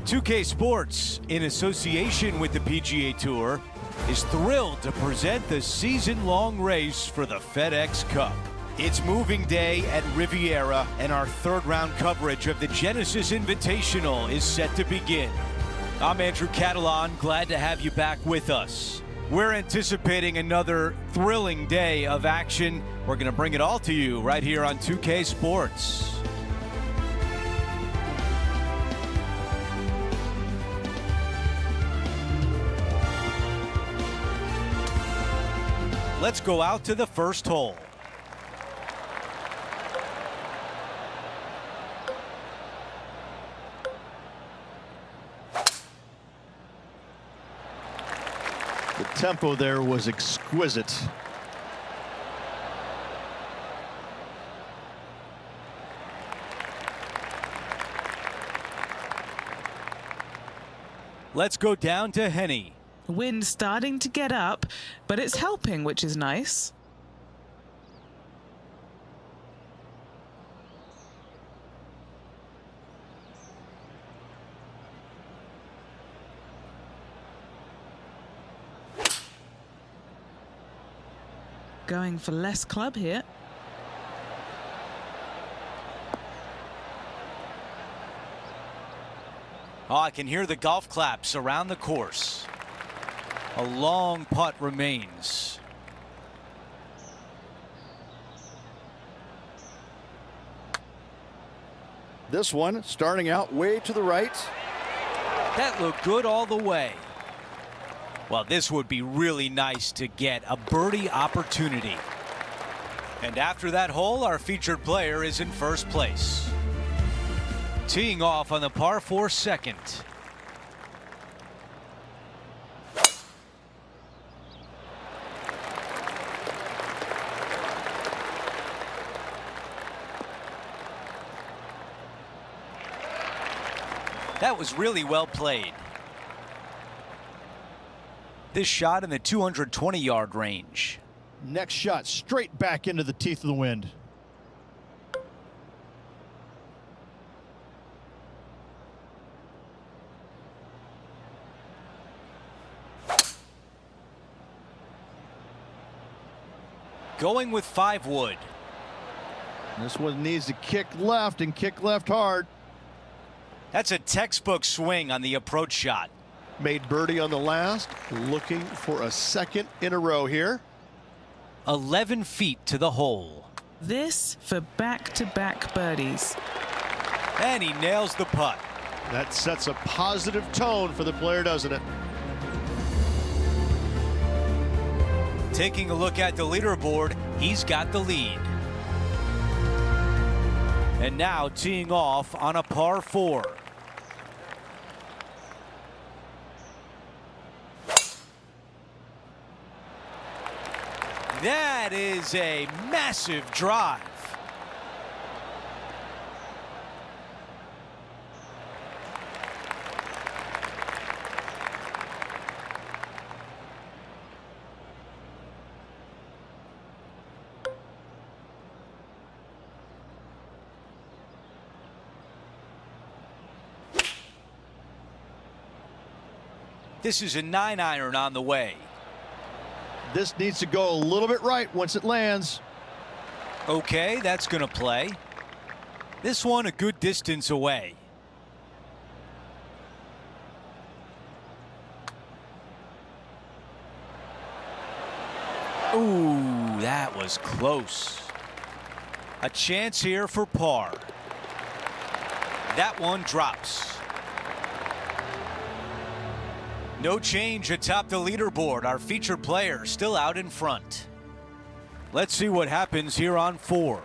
2K Sports, in association with the PGA Tour, is thrilled to present the season-long race for the FedEx Cup. It's moving day at Riviera, and our third-round coverage of the Genesis Invitational is set to begin. I'm Andrew Catalan, glad to have you back with us. We're anticipating another thrilling day of action. We're going to bring it all to you right here on 2K Sports. Let's go out to the first hole. The tempo there was exquisite. Let's go down to Henny. Wind starting to get up, but it's helping, which is nice. Going for less club here. Oh, I can hear the golf claps around the course. A long putt remains. This one starting out way to the right. That looked good all the way. Well, this would be really nice to get a birdie opportunity. And after that hole, our featured player is in first place. Teeing off on the par 4 second. That was really well played. This shot in the 220-yard range. Next shot straight back into the teeth of the wind. Going with 5 wood. This one needs to kick left and kick left hard. That's a textbook swing on the approach shot. Made birdie on the last, looking for a second in a row here. 11 feet to the hole. This for back-to-back birdies. And he nails the putt. That sets a positive tone for the player, doesn't it? Taking a look at the leaderboard, he's got the lead. And now teeing off on a par 4. That is a massive drive. This is a 9-iron on the way. This needs to go a little bit right once it lands. Okay, that's going to play. This one a good distance away. Ooh, that was close. A chance here for par. That one drops. No change atop the leaderboard. Our featured player still out in front. Let's see what happens here on 4.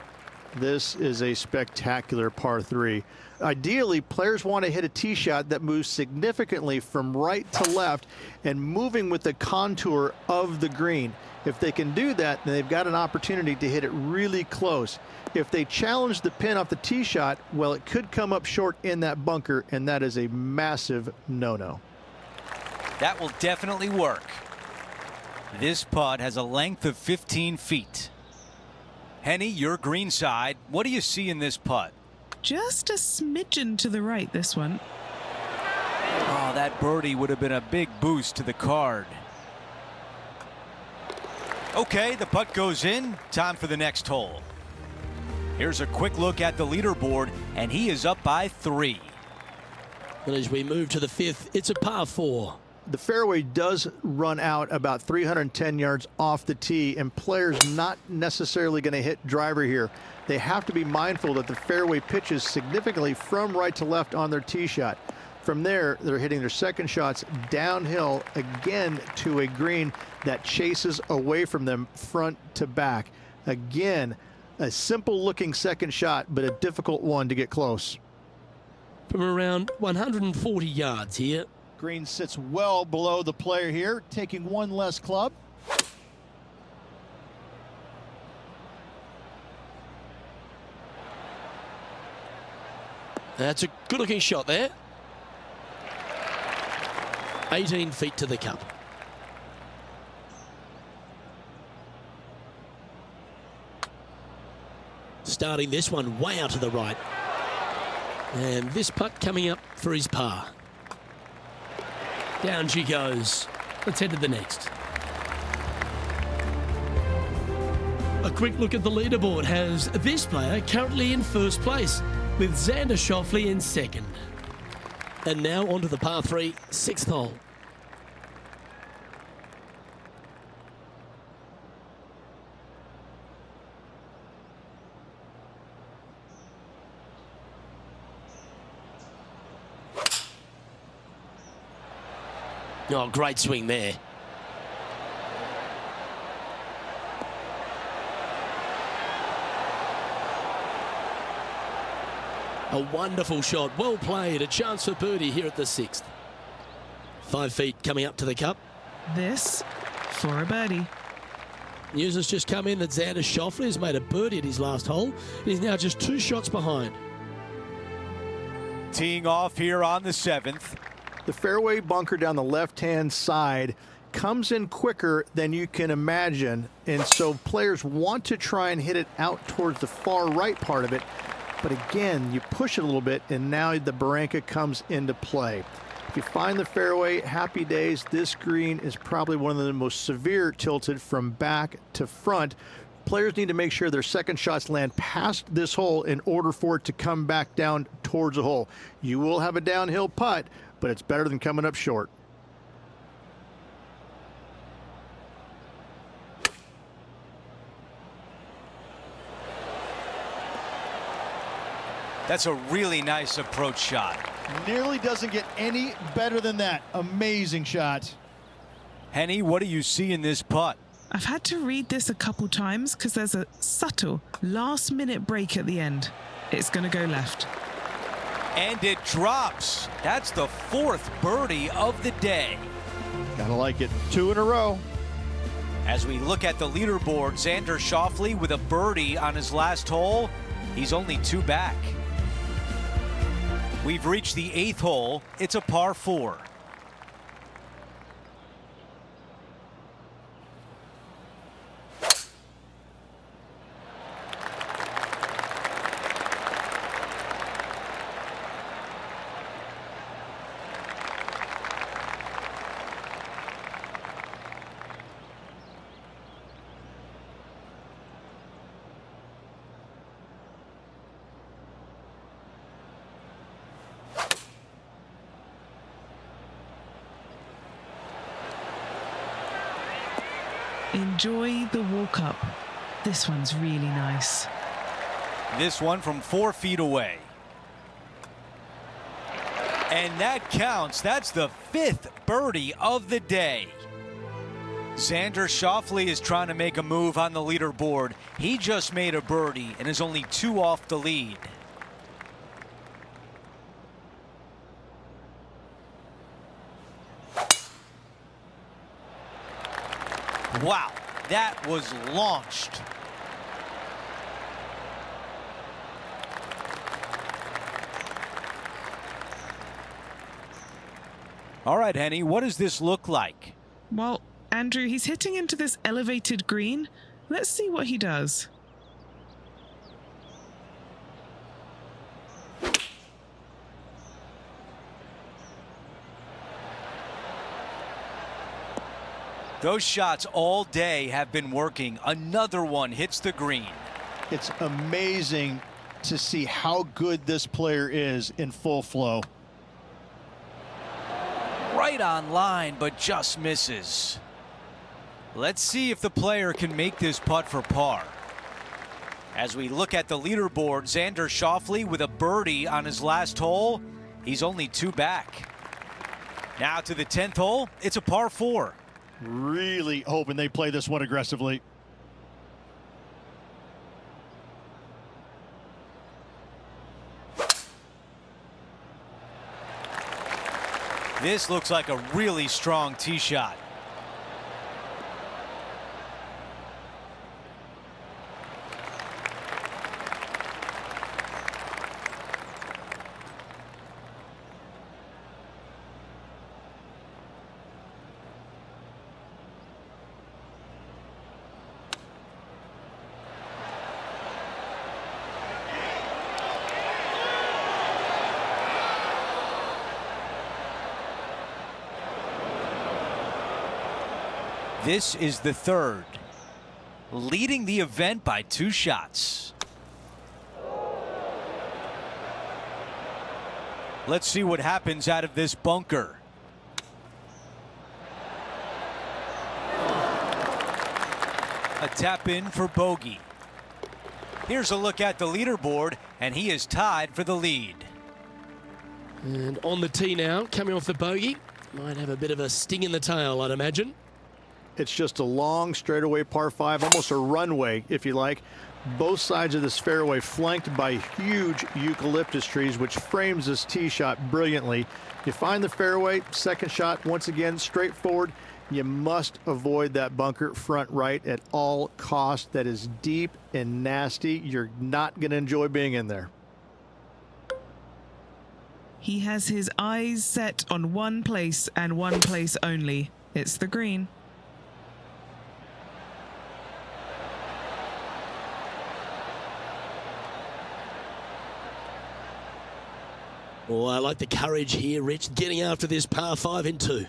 This is a spectacular par 3. Ideally, players want to hit a tee shot that moves significantly from right to left and moving with the contour of the green. If they can do that, then they've got an opportunity to hit it really close. If they challenge the pin off the tee shot, well, it could come up short in that bunker, and that is a massive no-no. That will definitely work. This putt has a length of 15 feet. Henny, your green side. What do you see in this putt? Just a smidgen to the right, this one. Wow, that birdie would have been a big boost to the card. Okay, the putt goes in. Time for the next hole. Here's a quick look at the leaderboard, and he is up by 3. And as we move to the 5th, it's a par 4. The fairway does run out about 310 yards off the tee, and players not necessarily going to hit driver here. They have to be mindful that the fairway pitches significantly from right to left on their tee shot. From there, they're hitting their second shots downhill again to a green that chases away from them front to back. Again, a simple looking second shot, but a difficult one to get close. From around 140 yards here. Green sits well below the player here, taking one less club. That's a good looking shot there. 18 feet to the cup. Starting this one way out to the right. And this putt coming up for his par. Down she goes. Let's head to the next. A quick look at the leaderboard has this player currently in first place, with Xander Schauffele in second. And now onto the par 3, 6th hole. Oh, great swing there. A wonderful shot, well played, a chance for birdie here at the 6th. 5 feet coming up to the cup. This for a birdie. News has just come in that Xander Schauffele has made a birdie at his last hole, and he's now just 2 shots behind. Teeing off here on the 7th. The fairway bunker down the left-hand side comes in quicker than you can imagine, and so players want to try and hit it out towards the far right part of it. But again, you push it a little bit, and now the barranca comes into play. If you find the fairway, happy days. This green is probably one of the most severe tilted from back to front. Players need to make sure their second shots land past this hole in order for it to come back down towards the hole. You will have a downhill putt, but it's better than coming up short. That's a really nice approach shot. Nearly doesn't get any better than that. Amazing shot. Henny, what do you see in this putt? I've had to read this a couple times because there's a subtle last-minute break at the end. It's going to go left. And it drops. That's the 4th birdie of the day. Gotta like it. 2 in a row. As we look at the leaderboard, Xander Schauffele with a birdie on his last hole. He's only 2 back. We've reached the 8th hole. It's a par 4. Enjoy the walk up. This one's really nice. This one from 4 feet away. And that counts. That's the 5th birdie of the day. Xander Schauffele is trying to make a move on the leaderboard. He just made a birdie and is only 2 off the lead. Wow, that was launched. All right, Henny, what does this look like? Well, Andrew, he's hitting into this elevated green. Let's see what he does. Those shots all day have been working. Another one hits the green. It's amazing to see how good this player is in full flow. Right on line, but just misses. Let's see if the player can make this putt for par. As we look at the leaderboard, Xander Schauffele with a birdie on his last hole. He's only 2 back. Now to the 10th hole, it's a par 4. Really hoping they play this one aggressively. This looks like a really strong tee shot. This is the 3rd, leading the event by 2 shots. Let's see what happens out of this bunker. A tap in for bogey. Here's a look at the leaderboard, and he is tied for the lead. And on the tee now, coming off the bogey. Might have a bit of a sting in the tail, I'd imagine. It's just a long straightaway par 5, almost a runway, if you like. Both sides of this fairway flanked by huge eucalyptus trees, which frames this tee shot brilliantly. You find the fairway, second shot, once again, straightforward. You must avoid that bunker front right at all costs. That is deep and nasty. You're not going to enjoy being in there. He has his eyes set on one place and one place only. It's the green. Oh, I like the courage here, Rich, getting after this par 5 in 2.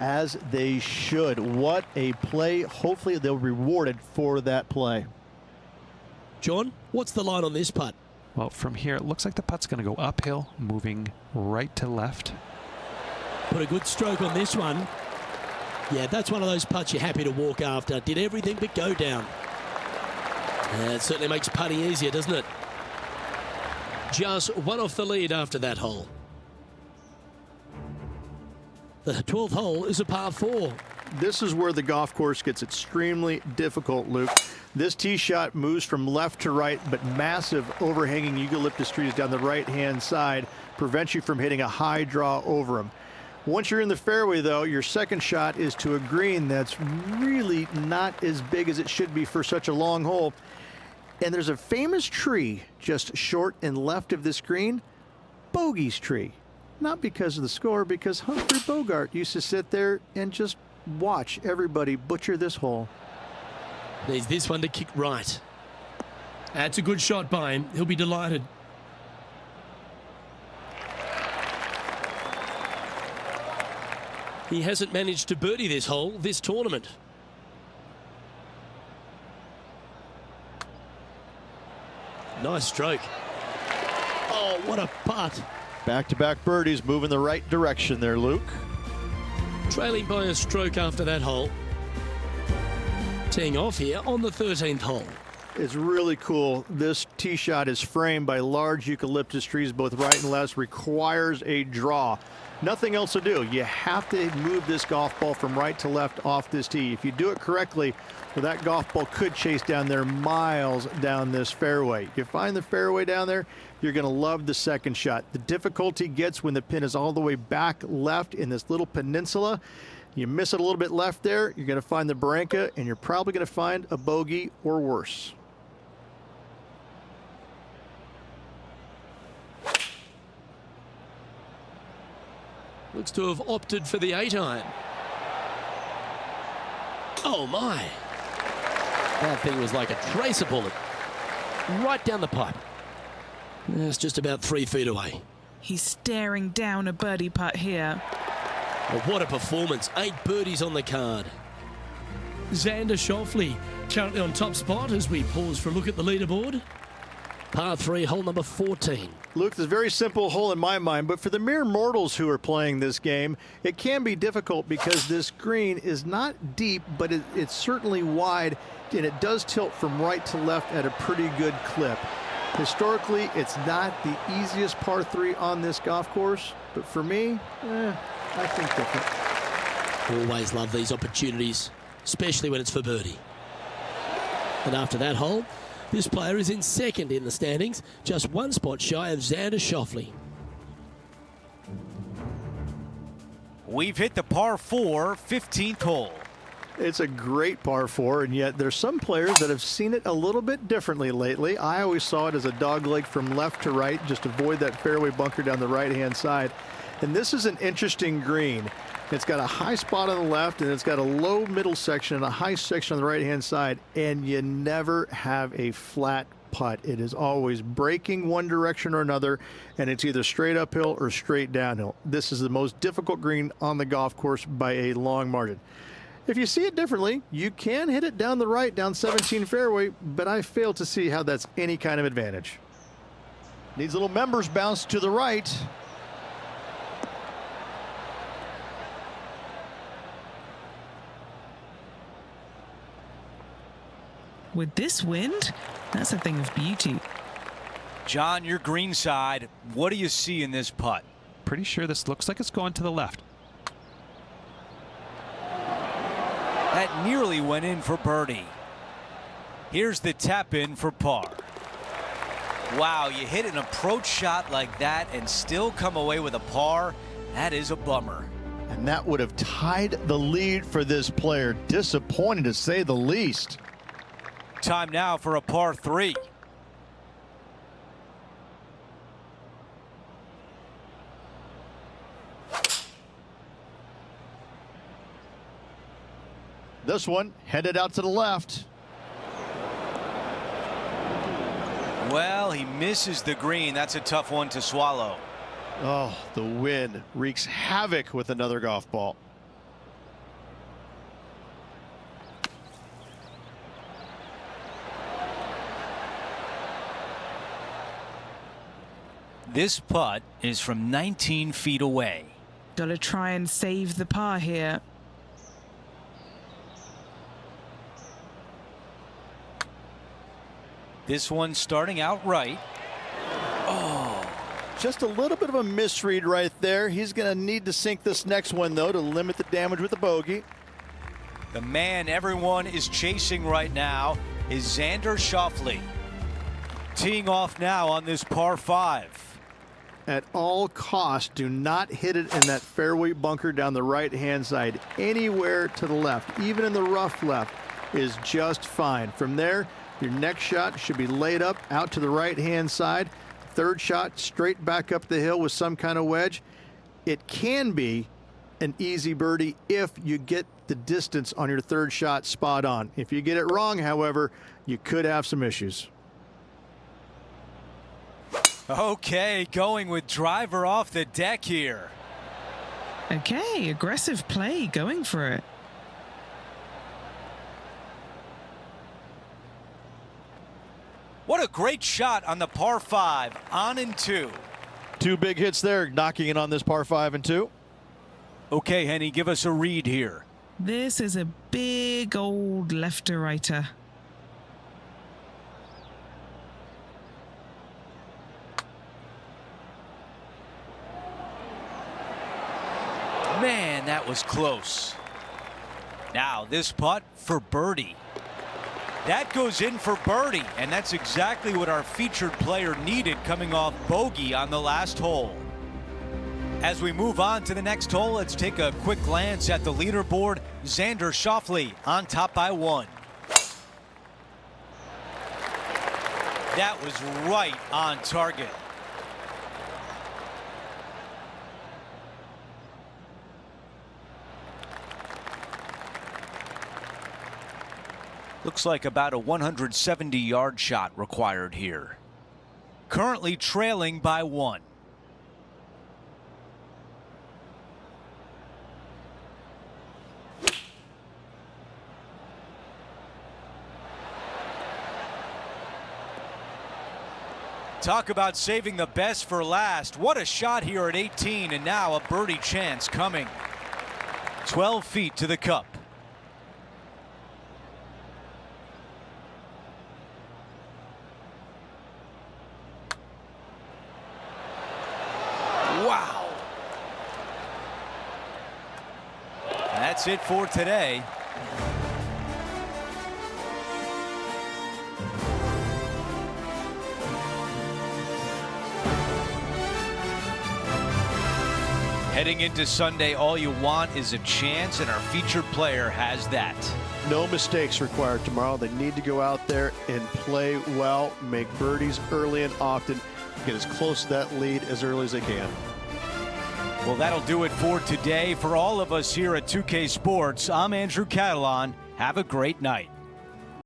As they should. What a play. Hopefully they'll be rewarded for that play. John, what's the line on this putt? Well, from here, it looks like the putt's going to go uphill, moving right to left. Put a good stroke on this one. Yeah, that's one of those putts you're happy to walk after. Did everything but go down. It certainly makes putting easier, doesn't it? Just one off the lead after that hole. The 12th hole is a par 4. This is where the golf course gets extremely difficult, Luke. This tee shot moves from left to right, but massive overhanging eucalyptus trees down the right-hand side prevent you from hitting a high draw over them. Once you're in the fairway, though, your second shot is to a green that's really not as big as it should be for such a long hole. And there's a famous tree just short and left of this green, Bogey's tree. Not because of the score, because Humphrey Bogart used to sit there and just watch everybody butcher this hole. Needs this one to kick right. That's a good shot by him. He'll be delighted. He hasn't managed to birdie this hole this tournament. Nice stroke. Oh, what a putt. Back-to-back birdies moving the right direction there, Luke. Trailing by a stroke after that hole. Teeing off here on the 13th hole. It's really cool. This tee shot is framed by large eucalyptus trees, both right and left, requires a draw. Nothing else to do. You have to move this golf ball from right to left off this tee. If you do it correctly, well, that golf ball could chase down there miles down this fairway. You find the fairway down there, you're going to love the second shot. The difficulty gets when the pin is all the way back left in this little peninsula. You miss it a little bit left there, you're going to find the barranca, and you're probably going to find a bogey or worse. Looks to have opted for the 8-iron. Oh my. That thing was like a tracer bullet. Right down the pipe. It's just about 3 feet away. He's staring down a birdie putt here. Well, what a performance. 8 birdies on the card. Xander Schauffele currently on top spot as we pause for a look at the leaderboard. Par 3, hole number 14. Luke, this is a very simple hole in my mind, but for the mere mortals who are playing this game, it can be difficult because this green is not deep, but it's certainly wide, and it does tilt from right to left at a pretty good clip. Historically, it's not the easiest par 3 on this golf course, but for me, I think different. Always love these opportunities, especially when it's for birdie. And after that hole, this player is in second in the standings, just one spot shy of Xander Schauffele. We've hit the par 4 15th hole. It's a great par 4, and yet there's some players that have seen it a little bit differently lately. I always saw it as a dogleg from left to right, just avoid that fairway bunker down the right-hand side. And this is an interesting green. It's got a high spot on the left, and it's got a low middle section and a high section on the right-hand side, and you never have a flat putt. It is always breaking one direction or another, and it's either straight uphill or straight downhill. This is the most difficult green on the golf course by a long margin. If you see it differently, you can hit it down the right, down 17 fairway, but I fail to see how that's any kind of advantage. Needs a little members bounce to the right. With this wind, that's a thing of beauty. John, your green side, what do you see in this putt? Pretty sure this looks like it's going to the left. That nearly went in for birdie. Here's the tap in for par. Wow, you hit an approach shot like that and still come away with a par. That is a bummer. And that would have tied the lead for this player. Disappointing to say the least. Time now for a par 3. This one headed out to the left. Well, he misses the green. That's a tough one to swallow. Oh, the wind wreaks havoc with another golf ball. This putt is from 19 feet away. Gotta try and save the par here. This one starting out right. Just a little bit of a misread right there. He's going to need to sink this next one, though, to limit the damage with the bogey. The man everyone is chasing right now is Xander Schauffele. Teeing off now on this par 5. At all costs, do not hit it in that fairway bunker down the right-hand side. Anywhere to the left, even in the rough left, is just fine. From there, your next shot should be laid up out to the right-hand side. Third shot, straight back up the hill with some kind of wedge. It can be an easy birdie if you get the distance on your third shot spot on. If you get it wrong, however, you could have some issues. Okay, going with driver off the deck here. Okay, aggressive play, going for it. What a great shot on the par 5, on and 2. Two big hits there, knocking in on this par 5 and 2. Okay, Henny, give us a read here. This is a big old left-to-righter. Man, that was close. Now this putt for birdie. That goes in for birdie, and that's exactly what our featured player needed coming off bogey on the last hole. As we move on to the next hole, let's take a quick glance at the leaderboard. Xander Schauffele on top by 1. That was right on target. Looks like about a 170-yard shot required here. Currently trailing by 1. Talk about saving the best for last. What a shot here at 18, and now a birdie chance coming. 12 feet to the cup. Wow. And that's it for today. Heading into Sunday, all you want is a chance, and our featured player has that. No mistakes required tomorrow. They need to go out there and play well, make birdies early and often, get as close to that lead as early as they can. Well, that'll do it for today. For all of us here at 2K Sports, I'm Andrew Catalan. Have a great night.